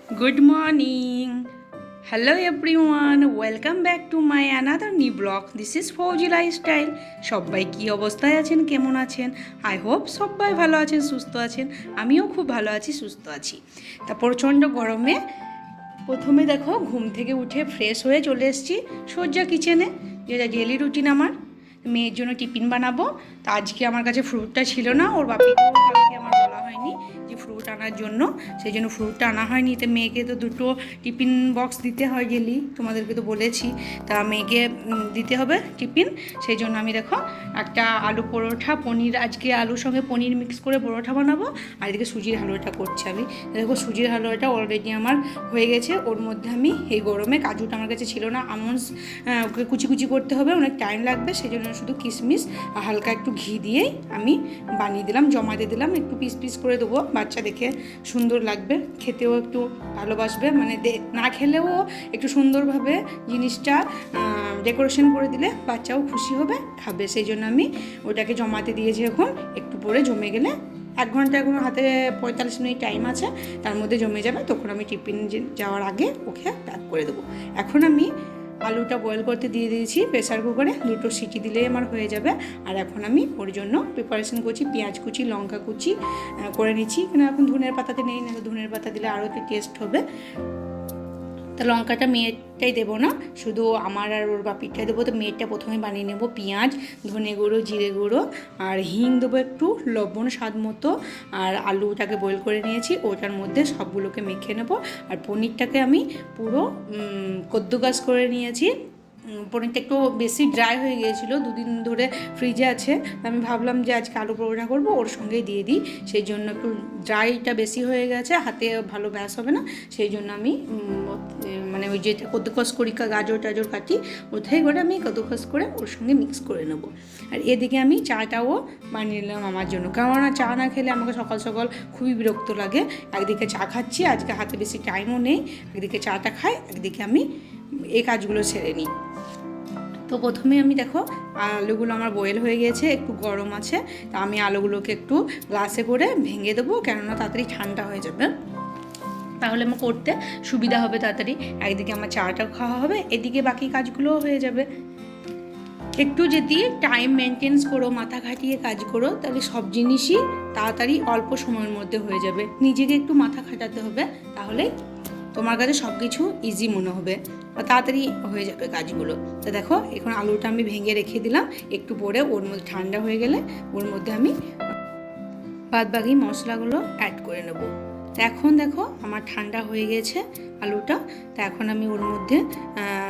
Good morning. Hello everyone. Welcome back to my another new vlog. This is Fauji Lifestyle. সবাই কি অবস্থায় আছেন, কেমন আছেন? আই হোপ সবাই ভালো আছেন, সুস্থ আছেন। আমিও খুব ভালো আছি, সুস্থ আছি। তা প্রচণ্ড গরমে প্রথমে দেখো ঘুম থেকে উঠে ফ্রেশ হয়ে চলে এসেছি সজ্জা কিচেনে, যেটা ডেলি রুটিন আমার। মেয়ের জন্য টিফিন বানাবো। তা আজকে আমার কাছে ফ্রুটটা ছিল না, ওর বাপিকেও কালকে আমার বলা হয়নি যে ফ্রুট আনার জন্য, সেই জন্য ফ্রুটটা আনা হয়নি। তো মেয়েকে তো দুটো টিফিন বক্স দিতে হয় ডেলি, তোমাদেরকে তো বলেছি। তা মেয়েকে দিতে হবে টিফিন, সেই জন্য আমি দেখো একটা আলু পরোঠা, পনির, আজকে আলুর সঙ্গে পনির মিক্স করে পরোঠা বানাবো। আর এদিকে সুজির হালুয়াটা করছি আমি। দেখো সুজির হালুয়াটা অলরেডি আমার হয়ে গেছে। ওর মধ্যে আমি এই গরমে, কাজুটা আমার কাছে ছিল না, আমন্ডস ওকে কুচি কুচি করতে হবে, অনেক টাইম লাগবে, সেই জন্য শুধু কিশমিশ আর হালকা একটু ঘি দিয়েই আমি বানিয়ে দিলাম, জমাতে দিলাম। একটু পিস পিস করে দেবো, বাচ্চা দেখে সুন্দর লাগবে, খেতেও একটু ভালোবাসবে, মানে না খেলেও একটু সুন্দরভাবে জিনিসটা ডেকোরেশন করে দিলে বাচ্চাও খুশি হবে, খাবে। সেই জন্য আমি ওটাকে জমাতে দিয়েছি। এখন একটু পরে জমে গেলে 1 ঘন্টা, এখন হাতে 45 মিনিট টাইম আছে, তার মধ্যে জমে যাবে। তখন আমি টিফিন যাওয়ার আগে ওকে প্যাক করে দেবো। এখন আমি আলুটা বয়েল করতে দিয়ে দিয়েছি প্রেসার কুকারে, 2টো সিটি দিলেই আমার হয়ে যাবে। আর এখন আমি ওর জন্য প্রিপারেশন করছি, পেঁয়াজ কুচি, লঙ্কা কুচি করে নিচ্ছি। কেন এখন ধনের পাতাতে নেই, না ধনের পাতা দিলে আরও একটু টেস্ট হবে। তা লঙ্কাটা মেয়েরটাই দেবো না, শুধু আমার আর ওর বাপিরটাই দেবো। তো মেয়েরটা প্রথমে বানিয়ে নেবো। পেঁয়াজ, ধনে গুঁড়ো, জিরে গুঁড়ো আর হিং দেবো, একটু লবণ স্বাদ মতো। আর আলুটাকে বয়েল করে নিয়েছি, ওটার মধ্যে সবগুলোকে মেখে নেবো। আর পনিরটাকে আমি পুরো কদ্দুকাস করে নিয়েছি। পনিরটা একটু বেশি ড্রাই হয়ে গিয়েছিলো, 2 দিন ধরে ফ্রিজে আছে। আমি ভাবলাম যে আজকে আলু পরোটা করবো, ওর সঙ্গেই দিয়ে দিই। সেই জন্য একটু ড্রাইটা বেশি হয়ে গেছে, হাতে ভালো ব্যাস হবে না। সেই জন্য আমি মানে ওই যেটা কদ্দুকস করি, গাজর টাজর কাটি, ওটাই করে আমি কদ্দুকস করে ওর সঙ্গে মিক্স করে নেবো। আর এদিকে আমি চাটাও বানিয়ে নিলাম আমার জন্য, কেননা চা না খেলে আমাকে সকাল সকাল খুবই বিরক্ত লাগে। একদিকে চা খাচ্ছি, আজকে হাতে বেশি টাইমও নেই, একদিকে চাটা খাই, একদিকে আমি এই কাজগুলো সেরে নিই। তো প্রথমে আমি দেখো আলুগুলো আমার বয়েল হয়ে গিয়েছে, একটু গরম আছে। তা আমি আলুগুলোকে একটু গ্লাসে করে ভেঙে দেবো, কেননা তাড়াতাড়ি ঠান্ডা হয়ে যাবে, তাহলে আমার করতে সুবিধা হবে তাড়াতাড়ি। একদিকে আমার চাটা খাওয়া হবে, এদিকে বাকি কাজগুলোও হয়ে যাবে। একটু যদি টাইম মেনটেন্স করো, মাথা খাটিয়ে কাজ করো, তাহলে সব জিনিসই তাড়াতাড়ি অল্প সময়ের মধ্যে হয়ে যাবে। নিজেকে একটু মাথা খাটাতে হবে, তাহলে তোমার কাছে সব কিছু ইজি মনে হবে, তাড়াতাড়ি হয়ে যাবে কাজগুলো। তো দেখো এখন আলুটা আমি ভেঙে রেখে দিলাম, একটু পরে ওর মধ্যে ঠান্ডা হয়ে গেলে ওর মধ্যে আমি বাদবাকি মশলাগুলো অ্যাড করে নেব। তো এখন দেখো আমার ঠান্ডা হয়ে গেছে আলুটা। তো এখন আমি ওর মধ্যে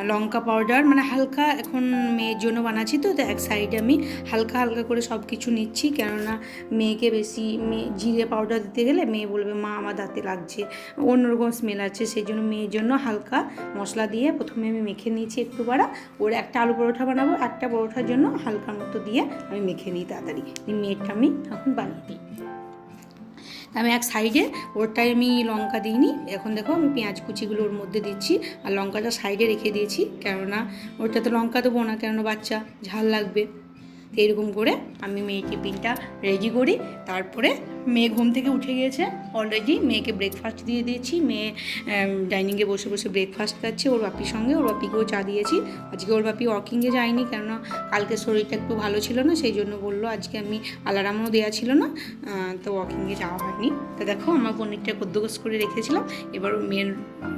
লঙ্কা পাউডার, মানে হালকা, এখন মেয়ের জন্য বানাচ্ছি তো এক সাইডে আমি হালকা হালকা করে সব কিছু নিচ্ছি, কেননা মেয়েকে বেশি জিরে পাউডার দিতে গেলে মেয়ে বলবে মা আমার দাঁতে লাগছে, অন্যরকম স্মেল আছে। সেই জন্য মেয়ের জন্য হালকা মশলা দিয়ে প্রথমে আমি মেখে নিয়েছি একটু বাড়া। ওর একটা আলু পরোঠা বানাবো, একটা পরোঠার জন্য হালকা মতো দিয়ে আমি মেখে নিই তাড়াতাড়ি। মেয়েরটা আমি এখন বানিয়ে দিই। আমি এক সাইডে ওরটাই আমি লঙ্কা দিইনি। এখন দেখো আমি পেঁয়াজ কুচিগুলো ওর মধ্যে দিচ্ছি, আর লঙ্কাটা সাইডে রেখে দিয়েছি, কেননা ওটা তো লঙ্কা দেবো না, কেননা বাচ্চা ঝাল লাগবে। তো এরকম করে আমি মেয়ের টিফিনটা রেডি করি। তারপরে মেয়ে ঘুম থেকে উঠে গিয়েছে অলরেডি, মেয়েকে ব্রেকফাস্ট দিয়ে দিয়েছি। মেয়ে ডাইনিংয়ে বসে বসে ব্রেকফাস্ট খাচ্ছে ওর বাপির সঙ্গে, ওর বাপিকেও চা দিয়েছি। আজকে ওর বাপি ওয়াকিংয়ে যায়নি, কেননা কালকে শরীরটা একটু ভালো ছিল না, সেই জন্য বললো আজকে আমি আলারামও দেওয়া ছিল না, তো ওয়াকিংয়ে যাওয়া হয়নি। তো দেখো আমার পনিরটা কদ্দুকস করে রেখেছিলাম, এবার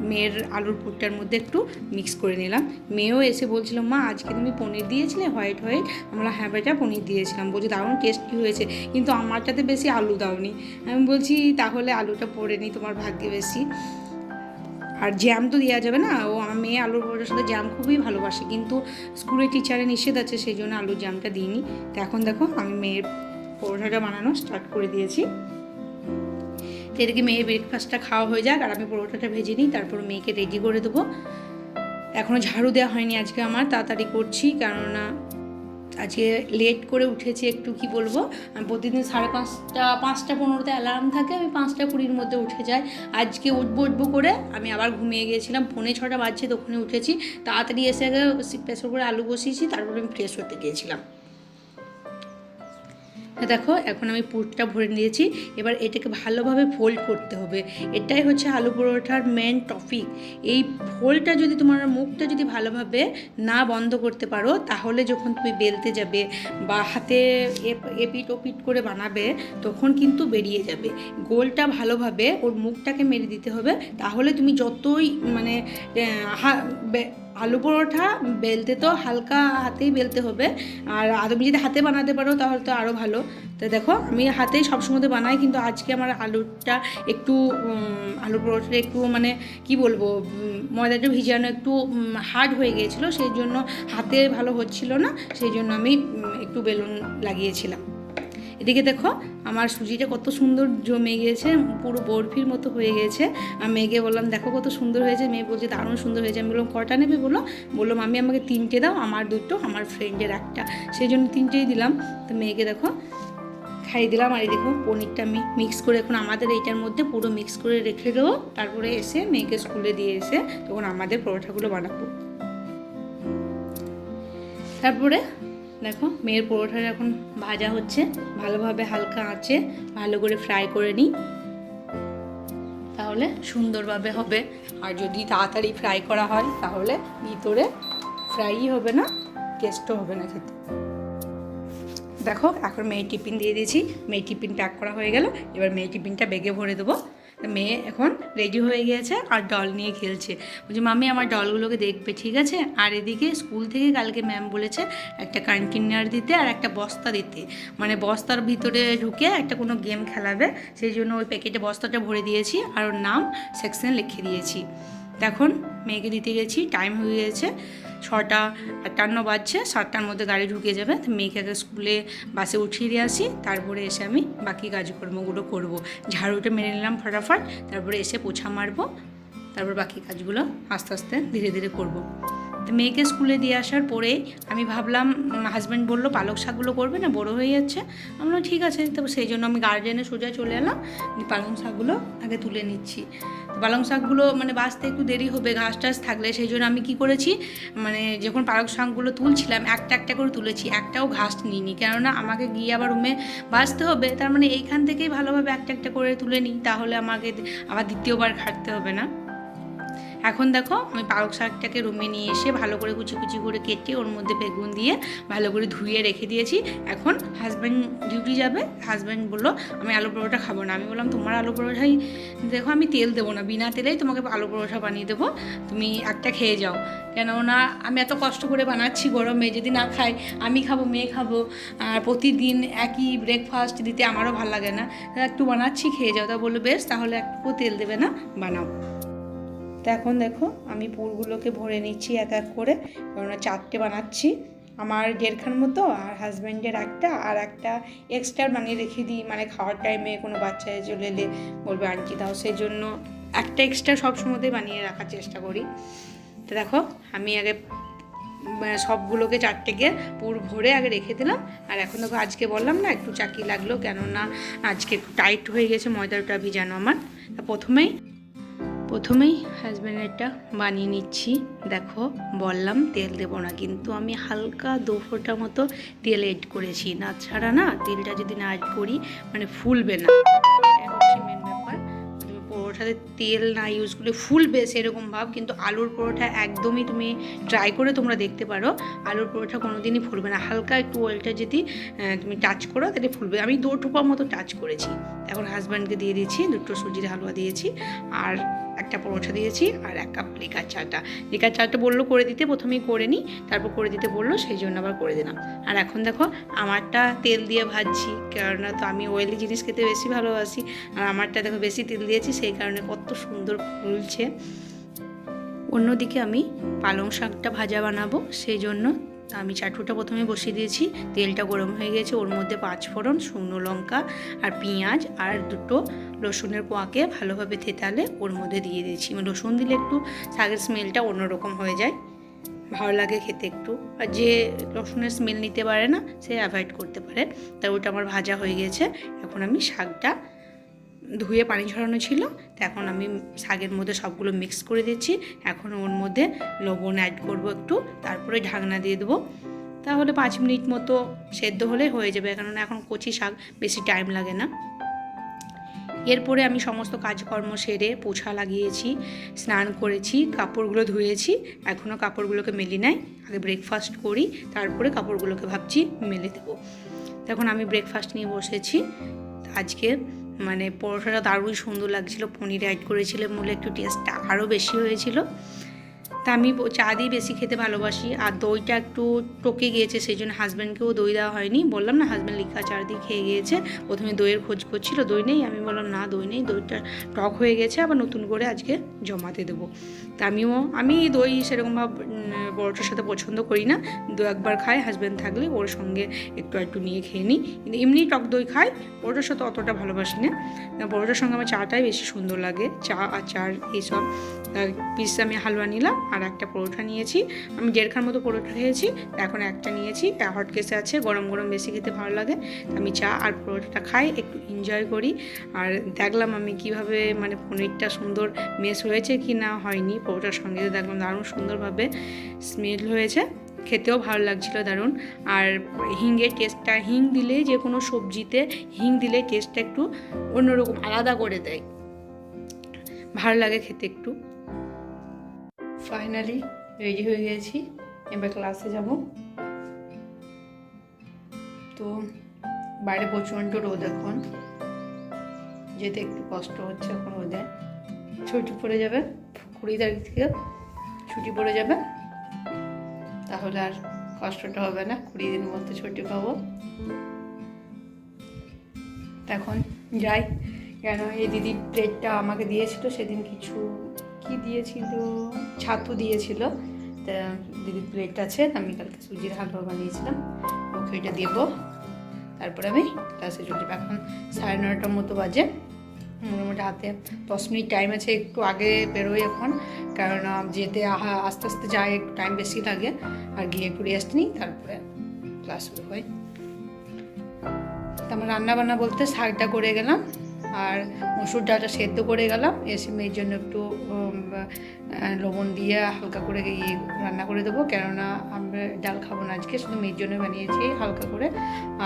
মেয়ের আলুর পুরটার মধ্যে একটু মিক্স করে নিলাম। মেয়েও এসে বলছিল মা আজকে তুমি পনির দিয়েছিলে হোয়াইট হোয়াইট। আমরা হ্যাঁ বেটা পনির দিয়েছিলাম, বলছি দারুণ টেস্টি হয়েছে, কিন্তু আমারটাতে বেশি আলু দাওনি। আমি বলছি তাহলে আলুটা পড়ে নিই, তোমার ভাগ্যে বেশি। আর জ্যাম তো দেওয়া যাবে না, ও আমার মেয়ে আলুর পরোটার সাথে জ্যাম খুবই ভালোবাসে, কিন্তু স্কুলে টিচারের নিষেধ আছে, সেই জন্য আলুর জ্যামটা দিইনি। তো এখন দেখো আমি মেয়ের পরোটাটা বানানো স্টার্ট করে দিয়েছি। তো এদিকে মেয়ের ব্রেকফাস্টটা খাওয়া হয়ে যাক, আর আমি পরোটাটা ভেজে নিই, তারপর মেয়েকে রেডি করে দেবো। এখনও ঝাড়ু দেওয়া হয়নি আজকে আমার, তাড়াতাড়ি করছি, কেননা আজকে লেট করে উঠেছি একটু, কি বলবো, আমি প্রতিদিন 5:15 অ্যালার্ম থাকে, আমি 5:20 মধ্যে উঠে যাই। আজকে উঠবো করে আমি আবার ঘুমিয়ে গিয়েছিলাম, 6:45 বাজছে তখনই উঠেছি। তাড়াতাড়ি এসে আগে প্রেসার করে আলু বসিয়েছি, তারপরে আমি ফ্রেশ হতে গিয়েছিলাম। দেখো এখন আমি পুরটা ভরে নিয়েছি। এবার এটাকে ভালোভাবে ফোল্ড করতে হবে, এটাই হচ্ছে আলু পরোটার মেন টপিক। এই ফোল্ডটা যদি তোমার মুখটা যদি ভালোভাবে না বন্ধ করতে পারো, তাহলে যখন তুমি বেলতে যাবে বা হাতে এপিট ওপিট করে বানাবে তখন কিন্তু বেরিয়ে যাবে। গোলটা ভালোভাবে ওর মুখটাকে মেরে দিতে হবে, তাহলে তুমি যতই মানে আলু পরোটা বেলতে তো হালকা হাতেই বেলতে হবে, আর তুমি যদি হাতে বানাতে পারো তাহলে তো আরও ভালো। তো দেখো আমি হাতেই সবসময় বানাই, কিন্তু আজকে আমার আলুটা একটু আলু পরোটাটা একটু মানে কি বলবো, ময়দাটা ভিজানো একটু হার্ড হয়ে গিয়েছিলো, সেই জন্য হাতে ভালো হচ্ছিল না, সেই জন্য আমি একটু বেলুন লাগিয়েছিলাম। এদিকে দেখো আমার সুজিটা কত সুন্দর জমে গিয়েছে, পুরো বরফির মতো হয়ে গেছে। আমি মেয়েকে বললাম দেখো কত সুন্দর হয়েছে, মেয়ে বলছে দারুণ সুন্দর হয়েছে। আমি বললাম কটা নেবে, বললো মামি আমাকে 3টে দাও, আমার 2টো, আমার ফ্রেন্ডের 1টা, সেই জন্য 3টেই দিলাম। তো মেয়েকে দেখো খাইয়ে দিলাম। আর এই দেখো পনিরটা আমি মিক্স করে এখন আমাদের এইটার মধ্যে পুরো মিক্স করে রেখে দেবো, তারপরে এসে মেয়েকে স্কুলে দিয়ে এসে তখন আমাদের পরোটাগুলো বানাবো। তারপরে দেখো মেয়ের পরোটাটা এখন ভাজা হচ্ছে, ভালোভাবে হালকা আঁচে ভালো করে ফ্রাই করে নিই, তাহলে সুন্দরভাবে হবে। আর যদি তাড়াতাড়ি ফ্রাই করা হয় তাহলে ভিতরে ফ্রাইই হবে না, টেস্টও হবে না খেতে। দেখো এখন মেয়ের টিফিন দিয়ে দিয়েছি, মেয়ের টিফিন প্যাক করা হয়ে গেল। এবার মেয়ের টিফিনটা ব্যাগে ভরে দেবো। মেয়ে এখন রেডি হয়ে গিয়েছে আর ডল নিয়ে খেলছে, বলছে মামি আমার ডলগুলোকে দেখবে, ঠিক আছে। আর এদিকে স্কুল থেকে কালকে ম্যাম বলেছে একটা কন্টেনার দিতে আর একটা বস্তা দিতে, মানে বস্তার ভিতরে ঢুকে একটা কোনো গেম খেলাবে, সেই জন্য ওই প্যাকেটে বস্তাটা ভরে দিয়েছি আর ওর নাম সেকশন লিখে দিয়েছি। এখন মেয়েকে দিতে গেছি, টাইম হয়ে গিয়েছে 6:58 বাজছে, 7টার মধ্যে গাড়ি ঢুকে যাবে। তো মেয়েকে আগে স্কুলে বাসে উঠিয়ে দিয়ে আসি, তারপরে এসে আমি বাকি কাজকর্মগুলো করব। ঝাড়ুটা মেরে নিলাম ফটাফট, তারপরে এসে পোছা মারবো, তারপর বাকি কাজগুলো আস্তে আস্তে ধীরে ধীরে করব। তো মেয়েকে স্কুলে দিয়ে আসার পরেই আমি ভাবলাম, হাজব্যান্ড বললো পালক শাকগুলো করবে না, বড়ো হয়ে যাচ্ছে। আমি বললাম ঠিক আছে, তো সেই জন্য আমি গার্ডেনে সোজা চলে এলাম, পালং শাকগুলো আগে তুলে নিচ্ছি। পালং শাকগুলো মানে বাছতে একটু দেরি হবে ঘাস টাস থাকলে, সেই জন্য আমি কি করেছি, মানে যখন পালং শাকগুলো তুলছিলাম একটা একটা করে তুলেছি, একটাও ঘাস নিইনি, কেননা আমাকে গিয়ে আবার রুমে বাছতে হবে, তার মানে এইখান থেকেই ভালোভাবে একটা একটা করে তুলে নিই, তাহলে আমাকে আবার দ্বিতীয়বার খাটতে হবে না। এখন দেখো আমি পালক শাকটাকে রুমে নিয়ে এসে ভালো করে কুচি কুচি করে কেটে ওর মধ্যে বেগুন দিয়ে ভালো করে ধুয়ে রেখে দিয়েছি। এখন হাজব্যান্ড ডিউটি যাবে, হাজব্যান্ড বললো আমি আলু পরোটা খাবো না। আমি বললাম তোমার আলু পরোটাই দেখো, আমি তেল দেবো না, বিনা তেলেই তোমাকে আলু পরোটা বানিয়ে দেবো, তুমি একটা খেয়ে যাও। কেননা আমি এত কষ্ট করে বানাচ্ছি গরমে, যদি না খাই, আমি খাবো, মেয়ে খাবো, আর প্রতিদিন একই ব্রেকফাস্ট দিতে আমারও ভালো লাগে না, একটু বানাচ্ছি খেয়ে যাও। তা বললো বেশ, তাহলে একটু তেল দেবে না, বানাও। তো এখন দেখো আমি পুরগুলোকে ভরে নিচ্ছি এক এক করে, কারণ 4টে বানাচ্ছি, আমার 1.5 মতো, আর হাজব্যান্ডের একটা, আর একটা এক্সট্রা বানিয়ে রেখে দিই, মানে খাওয়ার টাইমে কোনো বাচ্চা চলে এলে বলবে আনটি দাও, সেই জন্য একটা এক্সট্রা সবসময়তেই বানিয়ে রাখার চেষ্টা করি। তো দেখো আমি আগে সবগুলোকে 4টেকে পুর ভরে আগে রেখে দিলাম। আর এখন দেখো আজকে বললাম না একটু চাকি লাগলো, কেননা আজকে একটু টাইট হয়ে গেছে ময়দাটা ভিজানো আমার। প্রথমেই হাজব্যান্ডেরটা বানিয়ে নিচ্ছি। দেখো বললাম তেল দেবো না, কিন্তু আমি হালকা 2 ফোঁটা মতো তেল এড করেছি, না ছাড়া না তেলটা যদি না এড করি মানে ফুলবে না, এটা হচ্ছে মেন ব্যাপার। পরোটাতে তেল না ইউজ করলে ফুলবে সেরকম ভাব, কিন্তু আলুর পরোটা একদমই তুমি ট্রাই করে তোমরা দেখতে পারো, আলুর পরোটা কোনো দিনই ফুলবে না। হালকা একটু অয়েলটা যদি তুমি টাচ করো তাহলে ফুলবে। আমি 2 টোপা মতো টাচ করেছি। এখন হাজব্যান্ডকে দিয়ে দিয়েছি 2টো সুজির হালুয়া দিয়েছি, আর একটা পরোটা দিয়েছি, আর 1 কাপ লিকার চাটা। লিকার চাটা বললো করে দিতে, প্রথমেই করে নিই, তারপর করে দিতে বললো, সেই জন্য আবার করে দিলাম। আর এখন দেখো আমারটা তেল দিয়ে ভাজছি, কেননা তো আমি অয়েলি জিনিস খেতে বেশি ভালোবাসি, আর আমারটা দেখো বেশি তেল দিয়েছি, সেই কারণে কত সুন্দর ফুলছে। অন্যদিকে আমি পালং শাকটা ভাজা বানাবো, সেই জন্য আমি চাটুটা প্রথমে বসিয়ে দিয়েছি, তেলটা গরম হয়ে গেছে, ওর মধ্যে 5 ফোড়ন, শুকনো লঙ্কা আর পেঁয়াজ আর 2টো রসুনের কোয়াকে ভালোভাবে থেতালে ওর মধ্যে দিয়ে দিয়েছি। রসুন দিলে একটু শাকের স্মেলটা অন্যরকম হয়ে যায়, ভালো লাগে খেতে একটু, আর যে রসুনের স্মেল নিতে পারে না সে অ্যাভয়েড করতে পারে। তাই ওটা আমার ভাজা হয়ে গেছে। এখন আমি শাকটা ধুয়ে পানি ঝরানো ছিল, তো এখন আমি শাকের মধ্যে সবগুলো মিক্স করে দিচ্ছি। এখন ওর মধ্যে লবণ অ্যাড করব একটু, তারপরে ঢাকনা দিয়ে দেবো। তাহলে 5 মিনিট মতো সেদ্ধ হলে হয়ে যাবে, কেননা এখন কচি শাক বেশি টাইম লাগে না। এরপরে আমি সমস্ত কাজকর্ম সেরে পোছা লাগিয়েছি, স্নান করেছি, কাপড়গুলো ধুয়েছি, এখনও কাপড়গুলোকে মেলি নাই। আগে ব্রেকফাস্ট করি, তারপরে কাপড়গুলোকে ভাবছি মেলে দেবো। তখন আমি ব্রেকফাস্ট নিয়ে বসেছি। আজকে মানে পরোটাটা দারুণ সুন্দর লাগছিল, পনির অ্যাড করেছিলাম বলে একটু টেস্টটা আরও বেশি হয়েছিল। তা আমি চা দিয়ে বেশি খেতে ভালোবাসি, আর দইটা একটু টকে গিয়েছে, সেই জন্য হাজব্যান্ডকেও দই দেওয়া হয়নি। বললাম না, হাজব্যান্ড লিকা চা দিয়ে খেয়ে গিয়েছে। প্রথমে দইয়ের খোঁজ করছিল, দই নেই। আমি বললাম না, দই নেই, দইটা টক হয়ে গেছে, আবার নতুন করে আজকে জমাতে দেবো। তা আমি দই সেরকমভাবে পরোটার সাথে পছন্দ করি না, দু একবার খাই, হাজব্যান্ড থাকলে ওর সঙ্গে একটু নিয়ে খেয়ে নিই। কিন্তু এমনি টক দই খাই, পরোটার সাথে অতটা ভালোবাসি না। পরোটার সঙ্গে আমার চাটাই বেশি সুন্দর লাগে, চা আচার এইসব। পিস আমি হালুয়া নিলাম, আর একটা পরোটা নিয়েছি। আমি 1.5 খান মতো পরোটা খেয়েছি, এখন একটা নিয়েছি। হট কেসে আছে, গরম গরম বেশি খেতে ভালো লাগে। আমি চা আর পরোটাটা খাই, একটু এনজয় করি। আর দেখলাম আমি কিভাবে মানে পনিরটা সুন্দর মেশ হয়েছে কি না হয়নি। পরোটার সঙ্গে দেখলাম দারুণ সুন্দরভাবে স্মেল হয়েছে, খেতেও ভালো লাগছিলো দারুণ। আর হিংয়ের টেস্টটা, হিং দিলে যে কোনো সবজিতে হিং দিলে টেস্টটা একটু অন্যরকম আলাদা করে দেয়, ভালো লাগে খেতে একটু। ফাইনালি রেডি হয়ে গেছি, এবার ক্লাসে যাব। তো বাইরে প্রচণ্ড রোদ, এখন যেতে একটু কষ্ট হচ্ছে। এখন রোদে ছুটি পড়ে যাবে, 20 তারিখ থেকে ছুটি পড়ে যাবে, তাহলে আর কষ্টটা হবে না, 20 দিনের মধ্যে ছুটি পাবো। এখন যাই, কেন এই দিদি প্লেটটা আমাকে দিয়েছিল সেদিন, কিছু কি দিয়েছিল, ছাতু দিয়েছিল। তা দিদির প্লেট আছে, আমি কালকে সুজির হালুয়া বানিয়েছিলাম, ওকে এটা দেবো। তারপরে আমি ক্লাসে চলে যাবো। এখন 9:30টার মতো বাজে, মোটামুটি হাতে 10 মিনিট টাইম আছে। একটু আগে বেরোই এখন, কারণ যেতে আস্তে আস্তে যাই, একটু টাইম বেশি লাগে। আর গিয়ে একটু রেস্ট নিই, তারপরে ক্লাস শুরু হয়। তো আমার রান্নাবান্না বলতে শাকটা করে গেলাম, আর মসুর ডালটা সেদ্ধ করে গেলাম। এসে মেয়ের জন্য একটু লবণ দিয়ে হালকা করে রান্না করে দেবো, কেননা আমরা ডাল খাবো না আজকে, শুধু মেয়ের জন্য বানিয়েছি হালকা করে।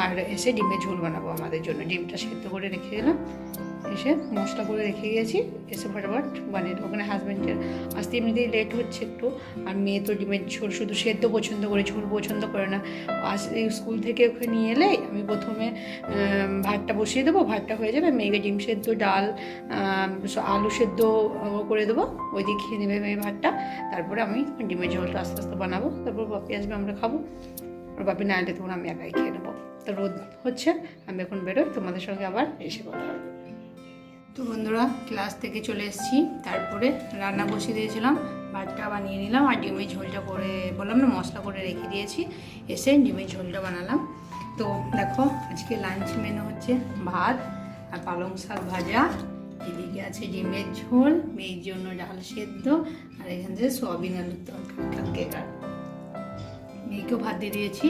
আর এসে ডিমের ঝোল বানাবো আমাদের জন্য, ডিমটা সেদ্ধ করে রেখে গেলাম, এসে মশলা করে রেখে গেছি, এসে ফটাফট বানিয়ে দেবো। ওখানে হাজব্যান্ডের আসতে এমনিতেই লেট হচ্ছে একটু। আর মেয়ে তো ডিমের ঝোল শুধু সেদ্ধ পছন্দ করে, ঝোল পছন্দ করে না। স্কুল থেকে ওখানে নিয়ে এলেই আমি প্রথমে ভাতটা বসিয়ে দেবো, ভাতটা হয়ে যাবে, মেয়েকে ডিম সেদ্ধ, ডাল, আলু সেদ্ধ করে দেবো, ওই দিয়ে খেয়ে নেবে মেয়ে ভাতটা। তারপরে আমি ডিমের ঝোলটা আস্তে আস্তে বানাবো, তারপর বাপি আসবে, আমরা খাবো। আর বাপি না এলে তখন আমি একাই খেয়ে নেবো। তো রোদ হচ্ছে, আমি এখন বেরোই, তোমাদের সঙ্গে আবার এসে কথা হবে। তো বন্ধুরা, ক্লাস থেকে চলে এসেছি, তারপরে রান্না বসিয়ে দিয়েছিলাম, ভাতটা বানিয়ে নিলাম, আর ডিমের ঝোলটা করে বললাম না মশলা করে রেখে দিয়েছি, এসে ডিমের ঝোলটা বানালাম। তো দেখো আজকে লাঞ্চ মেনু হচ্ছে ভাত আর পালং শাক ভাজা, এদিকে আছে ডিমের ঝোল, মেয়ের জন্য ডাল সেদ্ধ, আর এখান থেকে সোয়াবিন আলুর তরকারি। মেয়েকেও ভাত দিয়ে দিয়েছি,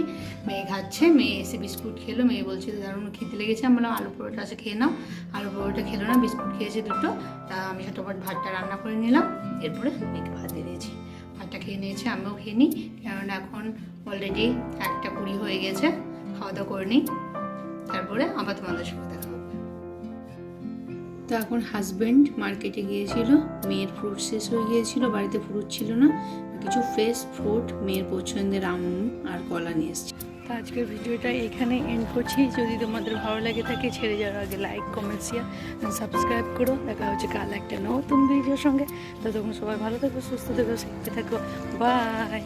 মেয়ে খাচ্ছে। মেয়ে এসে বিস্কুট খেলো, মেয়ে বলছে দারুণ খেতে লেগেছে। আমি বললাম আলু পরোটা আছে খেয়ে নাও, আলু পরোটা খেলো না, বিস্কুট খেয়েছে দুটো। তা আমি ঝটপট ভাতটা রান্না করে নিলাম, এরপরে মেয়েকে ভাত দিয়ে দিয়েছি। ভাতটা খেয়ে নিয়েছে, আমিও খেয়ে নিই, কেননা এখন অলরেডি 1:20 হয়ে গেছে। খাওয়া দাওয়া করে নিই, তারপরে আবার তোমাদের সঙ্গে দেখা হবে। তো এখন হাজব্যান্ড মার্কেটে গিয়েছিল, মেয়ের ফ্রুট শেষ হয়ে গিয়েছিল, বাড়িতে ফ্রুট ছিল না, কিছু ফ্রেশ ফ্রুট মেয়ের পছন্দের আম আর কলা নিয়ে এসছে। তো আজকের ভিডিওটা এখানে এন্ড করছি। যদি তোমাদের ভালো লাগে থাকে, ছেড়ে যাওয়ার আগে লাইক, কমেন্ট, শেয়ার, সাবস্ক্রাইব করো। দেখা হচ্ছে কাল একটা নতুন ভিডিওর সঙ্গে। ততক্ষণ সবাই ভালো থাকো, সুস্থ থাকো, সাথে থাকো। বাই।